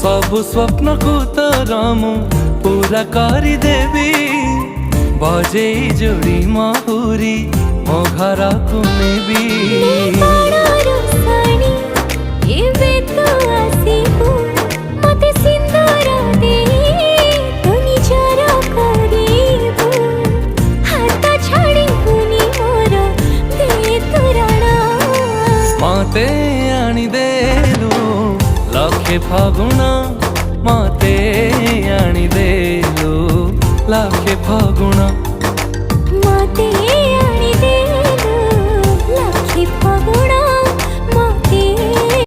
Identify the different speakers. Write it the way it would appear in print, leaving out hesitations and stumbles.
Speaker 1: सबु स्वप्न को तोरा मु पूरा करी देवी बजे जोड़ी माहुरी मो घर को नेबी मते आनी देलु लखे फागुण मते आनी देलु लखे फागुण
Speaker 2: मते